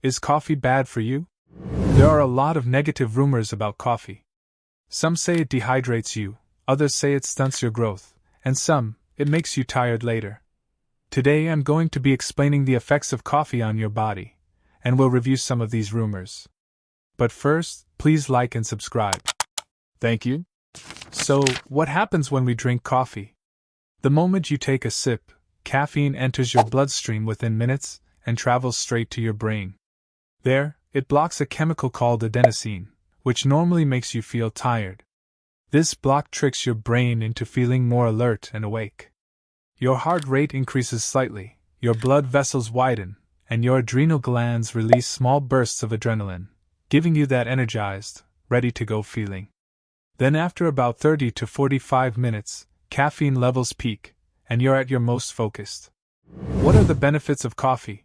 Is coffee bad for you? There are a lot of negative rumors about coffee. Some say it dehydrates you, others say it stunts your growth, and some, it makes you tired later. Today I'm going to be explaining the effects of coffee on your body, and we'll review some of these rumors. But first, please like and subscribe. Thank you. So, what happens when we drink coffee? The moment you take a sip, caffeine enters your bloodstream within minutes and travels straight to your brain. There, it blocks a chemical called adenosine, which normally makes you feel tired. This block tricks your brain into feeling more alert and awake. Your heart rate increases slightly, your blood vessels widen, and your adrenal glands release small bursts of adrenaline, giving you that energized, ready-to-go feeling. Then after about 30 to 45 minutes, caffeine levels peak, and you're at your most focused. What are the benefits of coffee?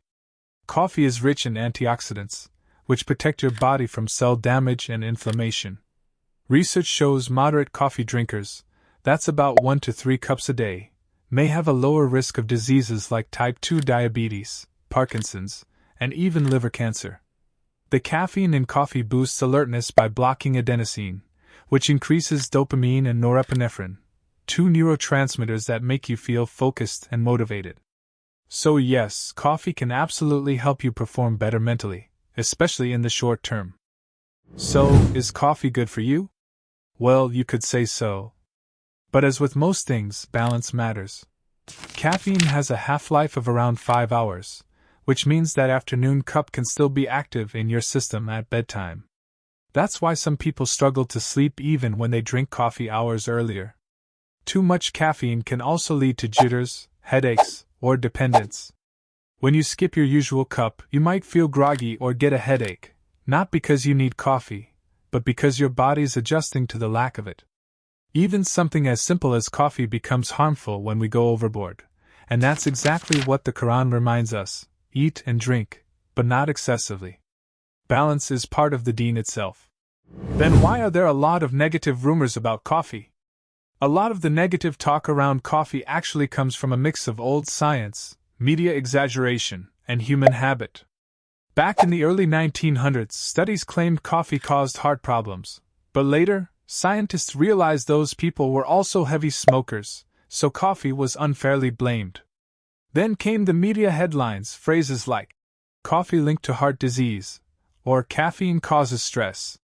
Coffee is rich in antioxidants, which protect your body from cell damage and inflammation. Research shows moderate coffee drinkers, that's about 1 to 3 cups a day, may have a lower risk of diseases like type 2 diabetes, Parkinson's, and even liver cancer. The caffeine in coffee boosts alertness by blocking adenosine, which increases dopamine and norepinephrine, two neurotransmitters that make you feel focused and motivated. So yes, coffee can absolutely help you perform better mentally, especially in the short term. So, is coffee good for you? Well, you could say so. But as with most things, balance matters. Caffeine has a half-life of around 5 hours, which means that afternoon cup can still be active in your system at bedtime. That's why some people struggle to sleep even when they drink coffee hours earlier. Too much caffeine can also lead to jitters, headaches, or dependence. When you skip your usual cup, you might feel groggy or get a headache, not because you need coffee, but because your body's adjusting to the lack of it. Even something as simple as coffee becomes harmful when we go overboard, and that's exactly what the Qur'an reminds us: eat and drink, but not excessively. Balance is part of the deen itself. Then why are there a lot of negative rumors about coffee? A lot of the negative talk around coffee actually comes from a mix of old science, media exaggeration, and human habit. Back in the early 1900s, studies claimed coffee caused heart problems, but later, scientists realized those people were also heavy smokers, so coffee was unfairly blamed. Then came the media headlines, phrases like, "coffee linked to heart disease," or "caffeine causes stress,"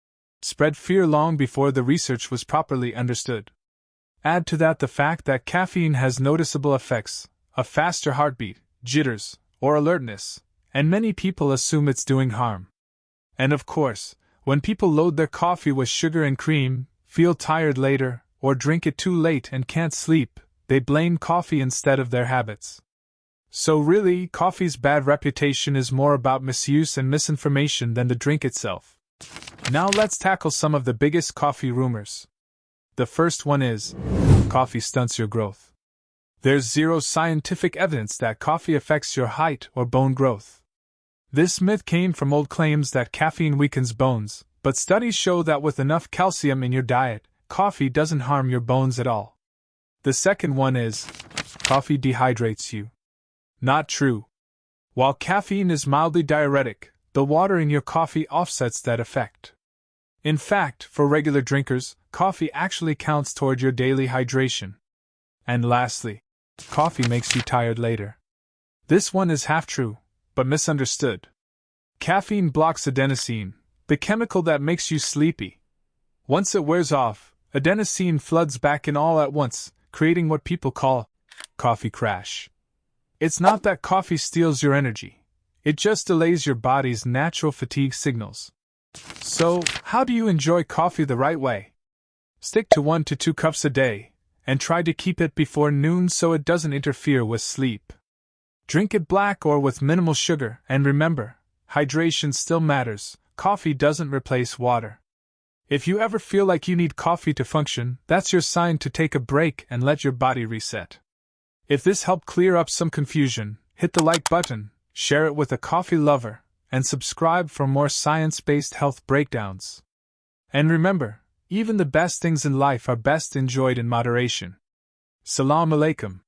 spread fear long before the research was properly understood. Add to that the fact that caffeine has noticeable effects, a faster heartbeat, jitters, or alertness, and many people assume it's doing harm. And of course, when people load their coffee with sugar and cream, feel tired later, or drink it too late and can't sleep, they blame coffee instead of their habits. So really, coffee's bad reputation is more about misuse and misinformation than the drink itself. Now let's tackle some of the biggest coffee rumors. The first one is, coffee stunts your growth. There's zero scientific evidence that coffee affects your height or bone growth. This myth came from old claims that caffeine weakens bones, but studies show that with enough calcium in your diet, coffee doesn't harm your bones at all. The second one is, coffee dehydrates you. Not true. While caffeine is mildly diuretic, the water in your coffee offsets that effect. In fact, for regular drinkers, coffee actually counts toward your daily hydration. And lastly, coffee makes you tired later. This one is half true, but misunderstood. Caffeine blocks adenosine, the chemical that makes you sleepy. Once it wears off, adenosine floods back in all at once, creating what people call coffee crash. It's not that coffee steals your energy. It just delays your body's natural fatigue signals. So, how do you enjoy coffee the right way? Stick to 1 to 2 cups a day, and try to keep it before noon so it doesn't interfere with sleep. Drink it black or with minimal sugar, and remember, hydration still matters. Coffee doesn't replace water. If you ever feel like you need coffee to function, that's your sign to take a break and let your body reset. If this helped clear up some confusion, hit the like button, share it with a coffee lover, and subscribe for more science-based health breakdowns. And remember, even the best things in life are best enjoyed in moderation. Salam alaikum.